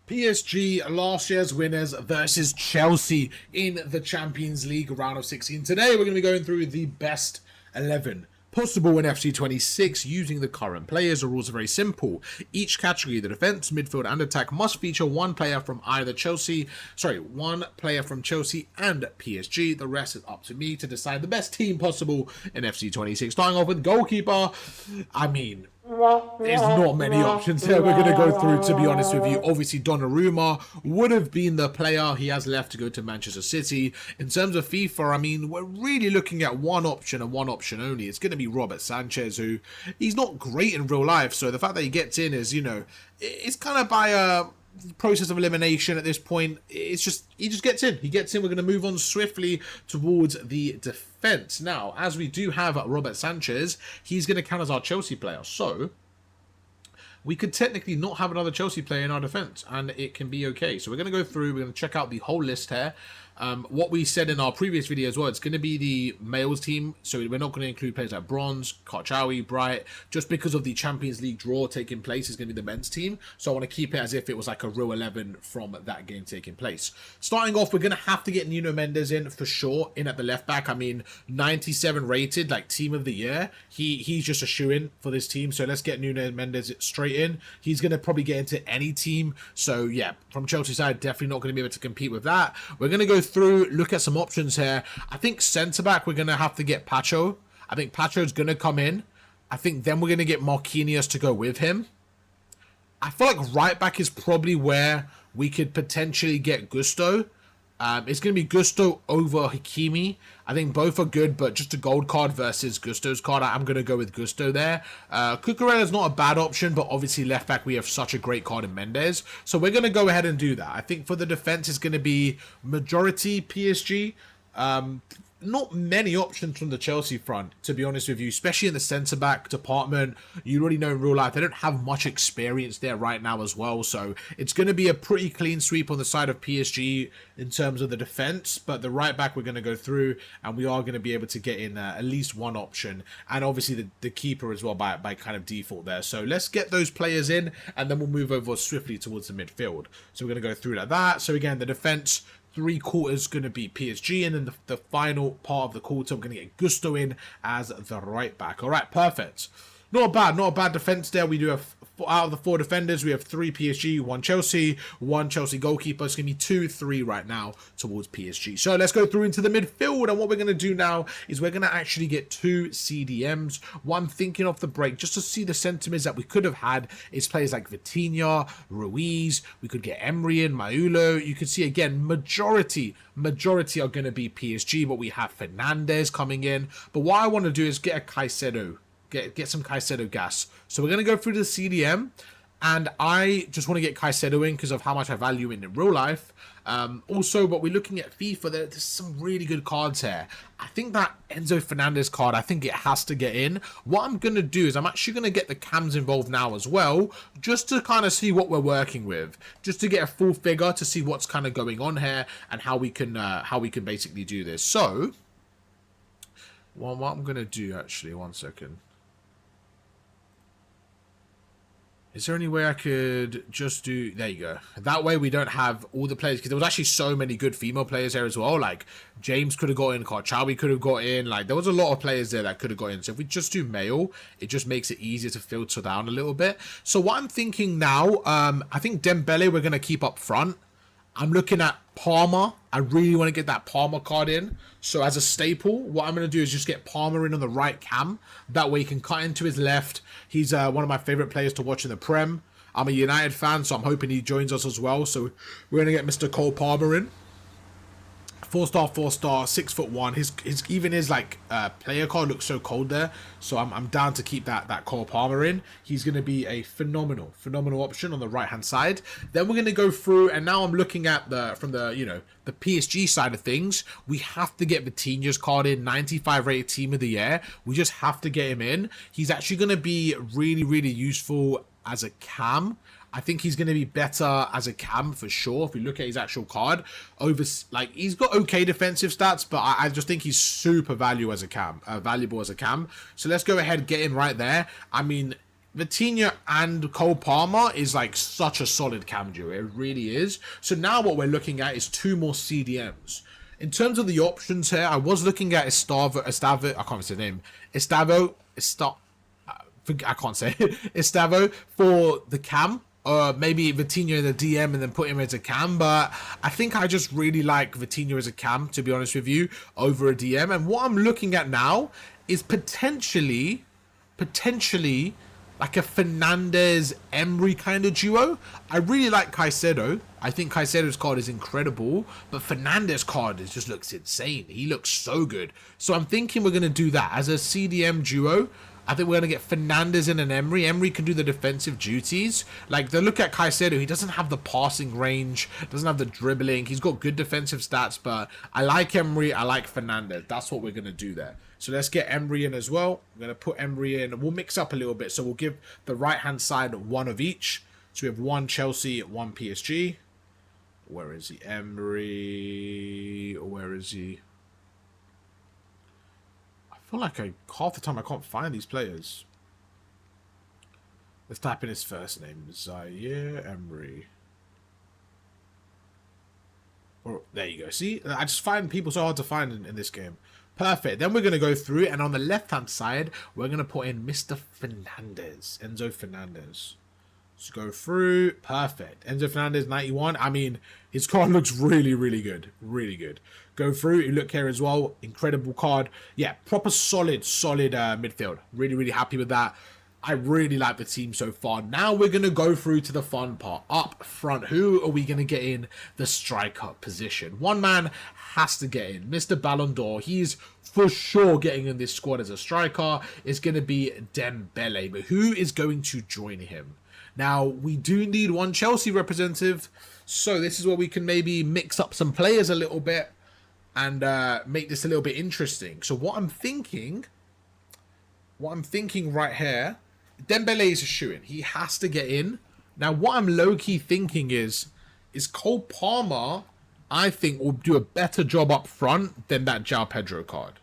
PSG, last year's winners versus Chelsea in the Champions League round of 16. Today we're going to be going through the best 11 possible in FC26 using the current players. The rules are very simple. Each category, the defense, midfield and attack, must feature one player from Chelsea and PSG. The rest is up to me to decide the best team possible in FC26. Starting off with goalkeeper. There's not many options here we're going to go through, to be honest with you. Obviously, Donnarumma would have been the player. He has left to go to Manchester City. In terms of FIFA, we're really looking at one option and one option only. It's going to be Robert Sanchez, who he's not great in real life. So the fact that he gets in is, it's kind of by a process of elimination at this point. He just gets in. He gets in. We're going to move on swiftly towards the defense. Now, as we do have Robert Sanchez, he's going to count as our Chelsea player. So we could technically not have another Chelsea player in our defense, and it can be okay. So we're going to go through. We're going to check out the whole list here. What we said in our previous video as well, it's going to be the males team, so we're not going to include players like Bronze, Karchawi, Bright, just because of the Champions League draw taking place is going to be the men's team. So I want to keep it as if it was like a real 11 from that game taking place. Starting off, we're going to have to get Nuno Mendes in for sure, in at the left back. 97 rated, like team of the year. He's just a shoe-in for this team, so let's get Nuno Mendes straight in. He's going to probably get into any team, so yeah, from Chelsea side, definitely not going to be able to compete with that. We're going to go through, look at some options here. I think centre back, we're going to have to get Pacho. I think Pacho's going to come in. I think then we're going to get Marquinhos to go with him. I feel like right back is probably where we could potentially get Gusto. It's going to be Gusto over Hakimi. I think both are good, but just a gold card versus Gusto's card, I'm going to go with Gusto there. Cucurella's not a bad option, but obviously left back, we have such a great card in Mendes. So we're going to go ahead and do that. I think for the defense, it's going to be majority PSG. Not many options from the Chelsea front, to be honest with you, especially in the centre-back department. You already know in real life, they don't have much experience there right now as well. So it's going to be a pretty clean sweep on the side of PSG in terms of the defence. But the right back, we're going to go through, and we are going to be able to get in at least one option. And obviously the keeper as well by kind of default there. So let's get those players in, and then we'll move over swiftly towards the midfield. So we're going to go through like that. So again, the defence, 3/4 going to be PSG, and then the final part of the quarter, we're going to get Gusto in as the right back. All right, perfect. Not a bad defense there. We do have, out of the 4 defenders, we have 3 PSG, 1 Chelsea, 1 Chelsea goalkeeper. It's going to be 2-3 right now towards PSG. So let's go through into the midfield, and what we're going to do now is we're going to actually get 2 CDMs. One thinking off the break, just to see the sentiments that we could have had, is players like Vitinha, Ruiz. We could get Emery in, Maulo. You can see again, majority are going to be PSG, but we have Fernandez coming in. But what I want to do is get a Caicedo. Get some Caicedo gas. So we're going to go through the CDM, and I just want to get Caicedo in because of how much I value him in real life. Also, but we're looking at FIFA, there's some really good cards here. I think that Enzo Fernandez card, I think it has to get in. What I'm going to do is I'm actually going to get the cams involved now as well, just to kind of see what we're working with, just to get a full figure to see what's kind of going on here and how we can basically do this. So, well, what I'm going to do actually, one second. Is there any way I could just do... There you go. That way we don't have all the players, because there was actually so many good female players there as well. Like, James could have got in, Karchawi could have got in. Like, there was a lot of players there that could have got in. So if we just do male, it just makes it easier to filter down a little bit. So what I'm thinking now, I think Dembele we're going to keep up front. I'm looking at Palmer. I really want to get that Palmer card in. So as a staple, what I'm going to do is just get Palmer in on the right cam. That way he can cut into his left. He's one of my favourite players to watch in the Prem. I'm a United fan, so I'm hoping he joins us as well. So we're going to get Mr. Cole Palmer in. 4-star, 6'1". His like player card looks so cold there, so I'm down to keep that Cole Palmer in. He's going to be a phenomenal option on the right hand side. Then we're going to go through, and now I'm looking at from the PSG side of things. We have to get Vitinha's card in, 95 rated team of the year. We just have to get him in. He's actually going to be really useful as a cam. I think he's going to be better as a cam for sure. If we look at his actual card, he's got okay defensive stats, but I just think he's super valuable as a cam. So let's go ahead and get him right there. Vitinha and Cole Palmer is like such a solid cam duo. It really is. So now what we're looking at is 2 more CDMs. In terms of the options here, I was looking at Estavo, I can't say the name. I can't say it. Estavo for the cam. Maybe Vitinha in the DM and then put him as a cam, but I think I just really like Vitinha as a cam, to be honest with you, over a DM. And what I'm looking at now is potentially like a Fernandez-Emery kind of duo. I really like Caicedo. I think Caicedo's card is incredible, but Fernandez card just looks insane. He looks so good. So I'm thinking we're going to do that as a CDM duo. I think we're going to get Fernandez in and Emery. Emery can do the defensive duties. Like, the look at Caicedo, he doesn't have the passing range, doesn't have the dribbling. He's got good defensive stats, but I like Emery, I like Fernandez. That's what we're going to do there. So let's get Emery in as well. I'm going to put Emery in. We'll mix up a little bit. So we'll give the right-hand side 1 of each. So we have 1 Chelsea, 1 PSG. Where is he? Emery. Where is he? I feel like half the time I can't find these players. Let's type in his first name. Zaire Emery. Oh, there you go. See? I just find people so hard to find in this game. Perfect. Then we're going to go through, and on the left-hand side, we're going to put in Mr. Fernandez. Enzo Fernandez. Let's go through. Perfect. Enzo Fernandez, 91. I mean, his card looks really, really good. Really good. Go through. You look here as well. Incredible card. Yeah, proper solid midfield. Really, really happy with that. I really like the team so far. Now we're going to go through to the fun part. Up front, who are we going to get in the striker position? One man has to get in. Mr. Ballon d'Or, he's for sure getting in this squad as a striker. It's going to be Dembele. But who is going to join him? Now, we do need 1 Chelsea representative. So this is where we can maybe mix up some players a little bit and make this a little bit interesting. So what I'm thinking right here, Dembele is a shoo-in. He has to get in. Now, what I'm low-key thinking is Cole Palmer, I think, will do a better job up front than that João Pedro card.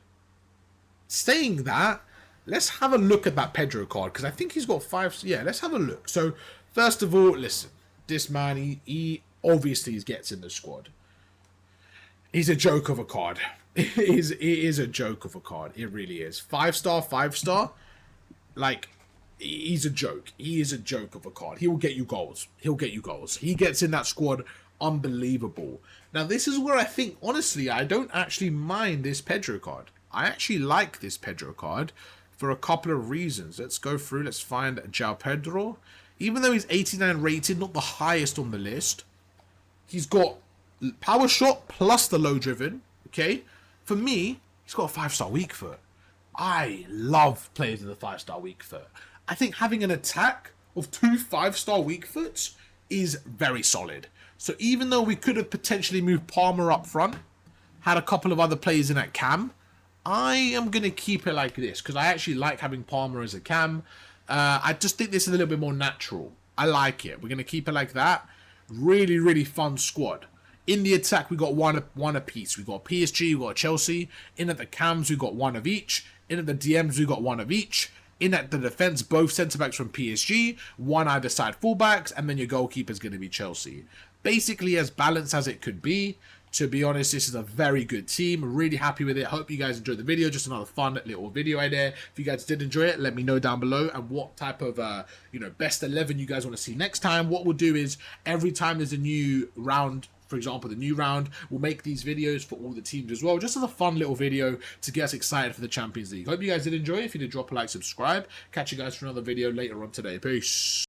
Saying that, let's have a look at that Pedro card, because I think he's got 5... Yeah, let's have a look. So, first of all, listen. This man, he obviously gets in the squad. He's a joke of a card. It is a joke of a card. It really is. 5-star, 5-star. Like, he's a joke. He is a joke of a card. He will get you goals. He'll get you goals. He gets in that squad. Unbelievable. Now, this is where I think, honestly, I don't actually mind this Pedro card. I actually like this Pedro card for a couple of reasons. Let's go through. Let's find João Pedro. Even though he's 89 rated, not the highest on the list, he's got power shot plus the low driven. Okay? For me, he's got a 5-star weak foot. I love players with a 5-star weak foot. I think having an attack of 2 5-star weak foots is very solid. So even though we could have potentially moved Palmer up front, had a couple of other players in at cam, I am going to keep it like this because I actually like having Palmer as a cam. I just think this is a little bit more natural. I like it. We're going to keep it like that. Really, really fun squad. In the attack, we got one apiece. We got PSG, we got Chelsea. In at the cams, we got 1 of each. In at the DMs, we got 1 of each. In at the defense, both centre-backs from PSG, 1 either side fullbacks, and then your goalkeeper is going to be Chelsea. Basically as balanced as it could be. To be honest, this is a very good team. Really happy with it. Hope you guys enjoyed the video. Just another fun little video idea. If you guys did enjoy it, let me know down below and what type of best 11 you guys want to see next time. What we'll do is every time there's a new round, for example, the new round, we'll make these videos for all the teams as well, just as a fun little video to get us excited for the Champions League. Hope you guys did enjoy. If you did, drop a like, subscribe. Catch you guys for another video later on today. Peace.